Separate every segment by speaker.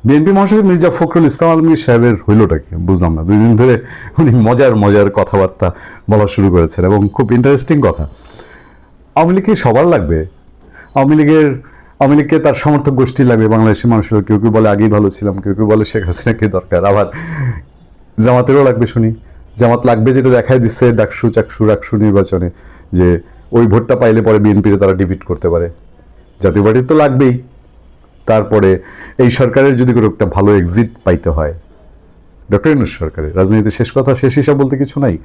Speaker 1: BNP মহাসচিব মির্জা ফখরুল ইসলাম আলমগীর সাহেবের হইলটা কি বুঝলাম না। 2 দিন ধরে উনি মজার কথাবার্তা বলা শুরু করেছেন এবং খুব ইন্টারেস্টিং কথা। আওয়ামী লীগকে সবার লাগবে, আওয়ামী লীগকে তার সমর্থক গোষ্ঠী লাগবে, বাংলাদেশের মানুষের কেউ কেউ বলে আগেই ভালো ছিলাম, কেউ কেউ বলে শেখ হাসিনাকে দরকার, আবার জামাতেরও লাগবে শুনি। জামাত লাগবে যেটা দেখাই দিচ্ছে ডাকসু নির্বাচনে, যে ওই ভোটটা পাইলে পরে বিএনপিকে তারা ডিফিট করতে পারে। জাতীয় পার্টির তো লাগবেই। তারপরে এই সরকারের যদি কোনো একটা ভালো এক্সিট পাইতে হয়, ডক্টর ইউনূস সরকারের রাজনীতিতে শেষ কথা, শেষ হিসাব বলতে কিছু নাই,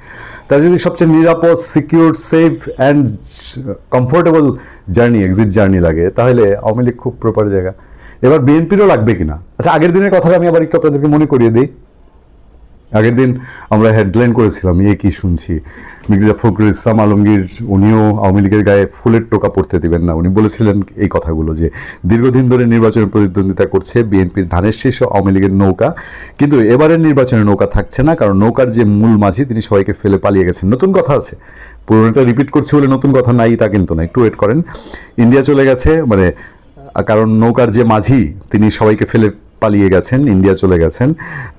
Speaker 1: তার যদি সবচেয়ে নিরাপদ, secure, safe and comfortable exit journey লাগে, তাহলে আওয়ামী লীগ খুব প্রপার জায়গা। এবার বিএনপিরও লাগবে কিনা, আচ্ছা আগের দিনের কথাটা আমি আবার একটু আপনাদেরকে মনে করিয়ে দিই। আগের দিন আমরা হেডলাইন করেছিলাম, কি শুনছি, মির্জা ফখরুল ইসলাম আলমগীর উনিও আওয়ামী লীগের গায়ে ফুলের টোকা পড়তে দিবেন না। উনি বলেছিলেন এই কথাগুলো, যে দীর্ঘদিন ধরে নির্বাচনে প্রতিদ্বন্দ্বিতা করছে বিএনপির ধানের শীষ ও আওয়ামী লীগের নৌকা, কিন্তু এবারের নির্বাচনে নৌকা থাকছে না, কারণ নৌকার যে মূল মাঝি তিনি সবাইকে ফেলে পালিয়ে গেছেন। নতুন কথা আছে, পুরোনোটা রিপিট করছি বলে নতুন কথা নাই তা কিন্তু না, একটু ওয়েট করেন। ইন্ডিয়া চলে গেছে, মানে কারণ নৌকার যে মাঝি তিনি সবাইকে ফেলে পালিয়ে গেছেন, ইন্ডিয়া চলে গেছেন,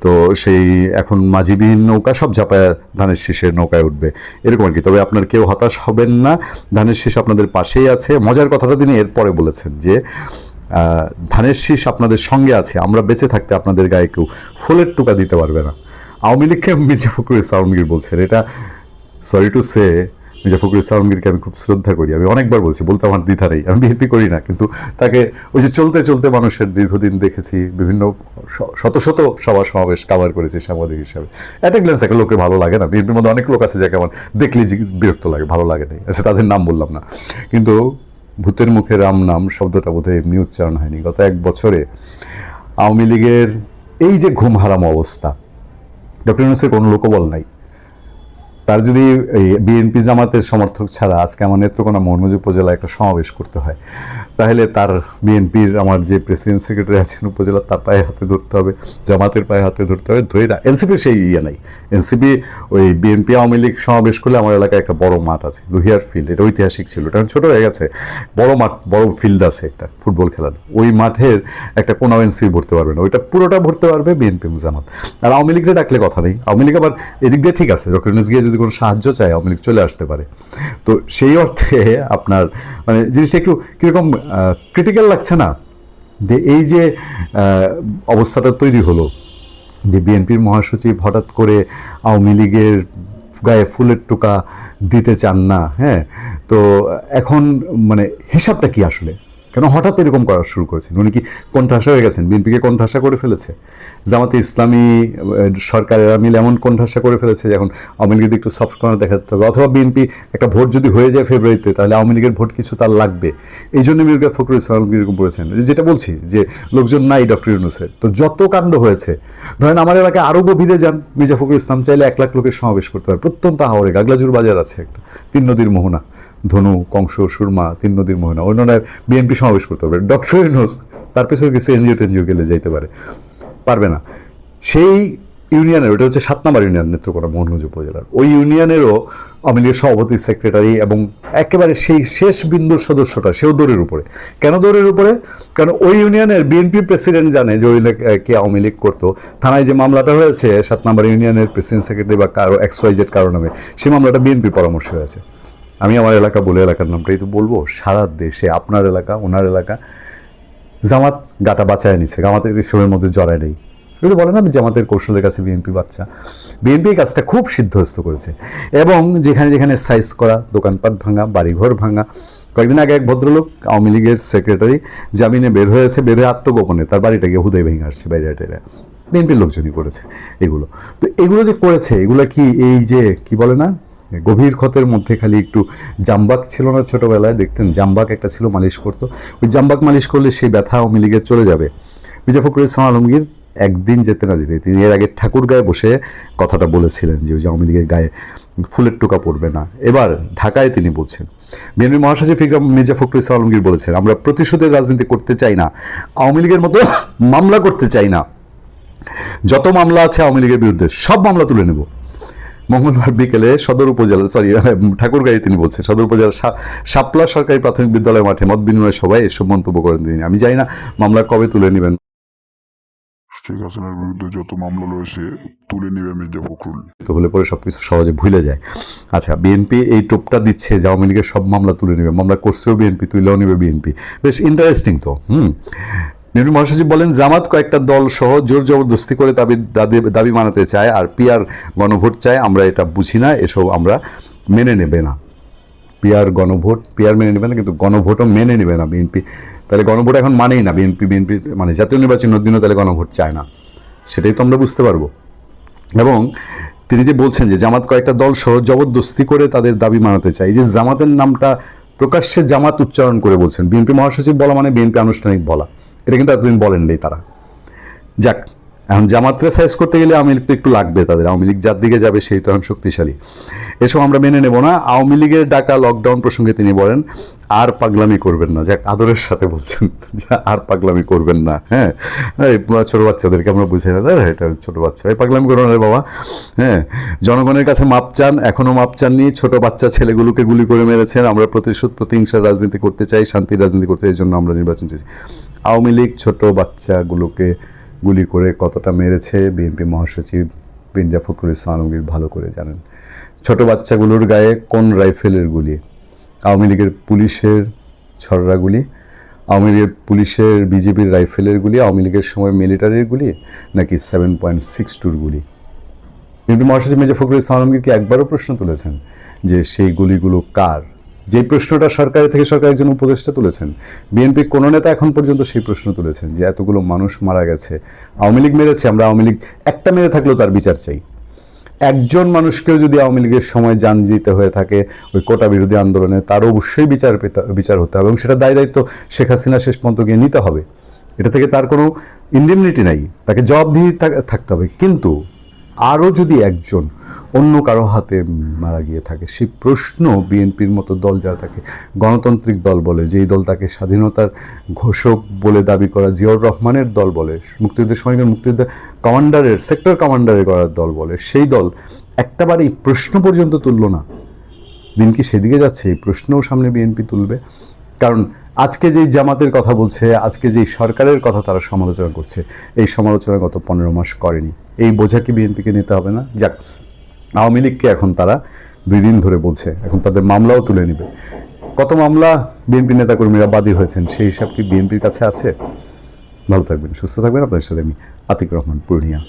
Speaker 1: তো সেই এখন মাঝিবিহীন নৌকা সব ঝাঁপায় ধানের শীষের নৌকায় উঠবে, এরকম আর কি। তবে আপনার কেউ হতাশ হবেন না, ধানের শীষ আপনাদের পাশেই আছে। মজার কথাটা তিনি এরপরে বলেছেন যে ধানের শীষ আপনাদের সঙ্গে আছে, আমরা বেঁচে থাকতে আপনাদের গায়ে কেউ ফুলের টোকা দিতে পারবে না। আওয়ামী লীগকে মির্জা ফখরুল ইসলাম আলমগীর বলছেন, এটা sorry to say, Mirza Fakhrul Islam আলমগীরকে আমি খুব শ্রদ্ধা করি, আমি অনেকবার বলছি, বলতে আমার দ্বিধা নেই, আমি বিএনপি করি না, কিন্তু তাকে ওই যে চলতে মানুষের দীর্ঘদিন দেখেছি, বিভিন্ন শত সভা সমাবেশ কাভার করেছি সাংবাদিক হিসাবে। একটা গ্লেন্স একটা লোকের ভালো লাগে না, বিএনপির মধ্যে অনেক লোক আছে যাকে আমার দেখলে বিরক্ত লাগে, ভালো লাগে নাই, আচ্ছা তাদের নাম বললাম না, কিন্তু ভূতের মুখে রাম নাম শব্দটা বোধহয় এমনি উচ্চারণ হয়নি। গত 1 বছরে আওয়ামী লীগের এই যে ঘুম হারাম অবস্থা, ডক্টর ইউনূসের কোনো লোকবল নাই, তার যদি বিএনপি জামাতের সমর্থক ছাড়া আজকে আমার নেত্রকোনা মোহাম্মদপুর উপজেলায় একটা সমাবেশ করতে হয়, তাহলে তার বিএনপির আমার যে প্রেসিডেন্ট সেক্রেটারি আছেন উপজেলার, তার পায়ে হাতে ধরতে হবে, জামাতের পায়ে হাতে ধরতে হবে, ধরে না। এনসিপির সেই নাই, এনসিপি ওই বিএনপি আওয়ামী লীগ সমাবেশ করলে আমার এলাকায় একটা বড় মাঠ আছে, লোহিয়ার ফিল্ড, এটা ঐতিহাসিক ছিল, এটা ছোট হয়ে গেছে, বড় মাঠ, বড় ফিল্ড আছে একটা ফুটবল খেলার, ওই মাঠের একটা কোনো এনসিপি ভরতে পারবে না, ওইটা পুরোটা ভরতে পারবে বিএনপি জামাত। আর আওয়ামী লীগকে ডাকলে কথা নেই, আওয়ামী লীগ আবার এদিক দিয়ে ঠিক আছে, ডক্টর ইউনূস গিয়ে যদি কোনো সাহায্য চায় আওয়ামী লীগ চলে আসতে পারে। তো সেই অর্থে আপনার মানে জিনিসটা একটু কীরকম ক্রিটিক্যাল লাগছে না, যে এই যে অবস্থাটা তৈরি হলো, যে বিএনপির মহাসচিব হঠাৎ করে আওয়ামী লীগের গায়ে ফুলের টোকা দিতে চান না, হ্যাঁ, তো এখন মানে হিসাবটা কি আসলে, কেন হঠাৎ এরকম করা শুরু করেছেন? উনি কি কোণঠাসা হয়ে গেছেন? বিএনপিকে কোণঠাসা করে ফেলেছে জামাতে ইসলামী সরকারেরা মিলে, এমন কোণঠাসা করে ফেলেছে যে এখন আওয়ামী লীগের একটু সফট কর্নার দেখাতে হবে, অথবা বিএনপি একটা ভোট যদি হয়ে যায় ফেব্রুয়ারিতে, তাহলে আওয়ামী লীগের ভোট কিছু তার লাগবে, এই জন্য মির্জা ফখরুল ইসলাম এরকম বলেছেন। যেটা বলছি যে লোকজন নাই ডক্টর ইউনূসের, তো যত কাণ্ড হয়েছে, ধরেন আমার এলাকায় আরও গভীরে যান, মির্জা ফখরুল ইসলাম চাইলে 1 লাখ লোকের সমাবেশ করতে পারে, প্রত্যন্ত হাওড়ে গাগলাজুর বাজার আছে একটা, 3 নদীর মোহনা, ধনু, কংস, সুরমা, 3 নদীর মোহনা, অন্যরা বিএনপি সমাবেশ করতে পারবে। ডক্টর ইউনূস তার পেছনে কিছু এনজিও গেলে যাইতে পারবে না। সেই ইউনিয়নের, ওটা হচ্ছে 7 নম্বর ইউনিয়ন নেত্রকোনা মোহনগঞ্জ উপজেলার, ওই ইউনিয়নেরও আওয়ামী লীগের সভাপতি, সেক্রেটারি এবং একেবারে সেই শেষ বিন্দুর সদস্যটা, সেও দৌড়ের উপরে। কেন দৌড়ের উপরে? কারণ ওই ইউনিয়নের বিএনপি প্রেসিডেন্ট জানে যে ওই কে আওয়ামী লীগ করতো, থানায় যে মামলাটা হয়েছে 7 নম্বর ইউনিয়নের প্রেসিডেন্ট সেক্রেটারি বা কারো XYZ কারো নামে, সেই মামলাটা বিএনপির পরামর্শ হয়েছে। আমি আমার এলাকা বলে এলাকার নামটাই তো বলবো, সারা দেশে আপনার এলাকা ওনার এলাকা জামাত গাটা বাঁচায় নিছে, জামাতের সময়ের মধ্যে জড়ায় নেই, কিন্তু বলে না জামাতের কৌশলের কাছে বিএনপি বাচ্চা। বিএনপি কাজটা খুব সিদ্ধহস্ত করেছে, এবং যেখানে সাইজ করা, দোকানপাট ভাঙা, বাড়িঘর ভাঙা। কয়েকদিন আগে এক ভদ্রলোক আওয়ামী লীগের সেক্রেটারি জামিনে বের হয়ে আত্মগোপনে তার বাড়িটাকে হুদাই ভেঙে আসছে, বাইরে বিএনপির লোকজনই করেছে এগুলো। তো এগুলো যে করেছে, এগুলো কি এই যে কি বলে না, গভীর ক্ষতের মধ্যে খালি একটু জাম্বাক ছিল না, ছোটোবেলায় দেখতেন জাম্বাক একটা ছিল, মালিশ করতো, ওই জাম্বাক মালিশ করলে সেই ব্যথা আওয়ামী লীগের চলে যাবে। মির্জা ফখরুল ইসলাম আলমগীর একদিন যেতে না যেতে, তিনি এর আগে ঠাকুর গায়ে বসে কথাটা বলেছিলেন যে ওই যে আওয়ামী লীগের গায়ে ফুলের টোকা পড়বে না, এবার ঢাকায় তিনি বলছেন। বিএনপি মহাসচিব মির্জা ফখরুল ইসলাম আলমগীর বলেছেন, আমরা প্রতিশোধের রাজনীতি করতে চাই না, আওয়ামী লীগের মতো মামলা করতে চাই না, যত মামলা আছে আওয়ামী লীগের বিরুদ্ধে সব মামলা তুলে নেব। মঙ্গলবার বিকেলে ঠাকুরগাঁয়ে তিনি বলছেন, সদর উপজেলার শাপলা সরকারি প্রাথমিক বিদ্যালয় মাঠে মত বিনিময় সভায় এসব মন্তব্য করেন তিনি। আমি জানি না মামলা কবে তুলে নেবেন।
Speaker 2: শেখ হাসিনার বিরুদ্ধে যত মামলা রয়েছে তুলে নেবে মির্জা ফখরুল।
Speaker 1: তো হলে পরে সবকিছু সহজে ভুলে যায়। আচ্ছা, বিএনপি এই টোপটা দিচ্ছে যে আওয়ামী লীগের সব মামলা তুলে নেবে, মামলা করছেও বিএনপি, তুলেও নেবে বিএনপি। বেশ ইন্টারেস্টিং তো। বিএনপি মহাসচিব বলেন, জামাত কয়েকটা দল সহ জোর জবরদস্তি করে দাবি মানাতে চায় আর পিআর গণভোট চায়। আমরা এটা বুঝি না, এসব আমরা মেনে নেবে না। পিআর মেনে নেবে না, কিন্তু গণভোটও মেনে নেবে না বিএনপি। তাহলে গণভোট এখন মানেই না বিএনপি মানে জাতীয় নির্বাচনের দিনও তাহলে গণভোট চায় না, সেটাই তো আমরা বুঝতে পারবো। এবং তিনি যে বলছেন যে জামাত কয়েকটা দল সহ জবরদস্তি করে তাদের দাবি মানাতে চায়, এই যে জামাতের নামটা প্রকাশ্যে জামাত উচ্চারণ করে বলছেন, বিএনপি মহাসচিব বলা মানে বিএনপি আনুষ্ঠানিক বলা, এটা কিন্তু এতদিন বলেন নেই তারা। যাক, এখন জামাতরে সাইজ করতে গেলে আওয়ামী লীগ তো একটু লাগবে তাদের, আওয়ামী লীগ যার দিকে যাবে সেই তো এখন শক্তিশালী। এসব আমরা মেনে নেব না। আওয়ামী লীগের ডাকা লকডাউন প্রসঙ্গে তিনি বলেন, আর পাগলামি করবেন না। যাক, আদরের সাথে বলছেন যে আর পাগলামি করবেন না। হ্যাঁ, এই ছোট বাচ্চাদেরকে আমরা বুঝাই না, এটা ছোট বাচ্চা, এই পাগলামি করো না রে বাবা। হ্যাঁ, জনগণের কাছে মাপ চান, এখনও মাপ চাননি। ছোট বাচ্চা ছেলেগুলোকে গুলি করে মেরেছেন। আমরা প্রতিশোধ প্রতিহিংসার রাজনীতি করতে চাই, শান্তির রাজনীতি করতে, এই জন্য আমরা নির্বাচন চাইছি। আওয়ামী লীগ ছোট বাচ্চাগুলোকে গুলি করে কতটা মেরেছে বিএনপি মহাসচিব মির্জা ফখরুল ইসলাম আলমগীর ভালো করে জানেন। ছোট বাচ্চাগুলোর গায়ে কোন রাইফেলের গুলি? আওয়ামী লীগের পুলিশের ছররা গুলি, আওয়ামী লীগের পুলিশের বিজেপির রাইফেলের গুলি, আওয়ামী লীগের সময় মিলিটারির গুলি, নাকি 7.62 গুলি? বিএনপি মহাসচিব মির্জা ফখরুল ইসলাম আলমগীর কি একবারও প্রশ্ন তুলেছেন যে সেই গুলিগুলো কার? যে প্রশ্নটা সরকারের থেকে সরকার একজন উপদেষ্টা তুলেছেন, বিএনপির কোনো নেতা এখন পর্যন্ত সেই প্রশ্ন তুলেছেন যে এতগুলো মানুষ মারা গেছে, আওয়ামী লীগ মেরেছে, আমরা আওয়ামী লীগ একটা মেরে থাকলেও তার বিচার চাই। একজন মানুষকেও যদি আওয়ামী লীগের সময় জান দিতে হয়ে থাকে ওই কোটা বিরোধী আন্দোলনে, তার অবশ্যই বিচার হতে হবে, এবং সেটা দায়িত্ব শেখ হাসিনা শেষ পর্যন্ত গিয়ে নিতে হবে। এটা থেকে তার কোনো ইন্ডেমনিটি নাই, তাকে জবাবদিহি থাকতে হবে। কিন্তু আরও যদি একজন অন্য কারো হাতে মারা গিয়ে থাকে, সেই প্রশ্ন বিএনপির মতো দল যারা তাকে গণতান্ত্রিক দল বলে, যেই দল তাকে স্বাধীনতার ঘোষক বলে দাবি করা জিয়াউর রহমানের দল বলে, মুক্তিযুদ্ধের সময় মুক্তিযুদ্ধ কমান্ডারের সেক্টর কমান্ডারের করার দল বলে, সেই দল একটাবার এই প্রশ্ন পর্যন্ত তুলল না। দিন কি সেদিকে যাচ্ছে? এই প্রশ্নও সামনে বিএনপি তুলবে। কারণ আজকে যেই জামাতের কথা বলছে, আজকে যেই সরকারের কথা তারা সমালোচনা করছে, এই সমালোচনা গত 15 মাস করেনি। এই বোঝা কি বিএনপিকে নিতে হবে না? যাক, আওয়ামী লীগকে এখন তারা 2 দিন ধরে বলছে, এখন তাদের মামলাও তুলে নেবে। কত মামলা বিএনপি নেতাকর্মীরা বাদী হয়েছেন, সেই হিসাব কি বিএনপির কাছে আছে? ভালো থাকবেন, সুস্থ থাকবেন। আপনার সাথে আমি আতিক রহমান, পূর্ণিয়া।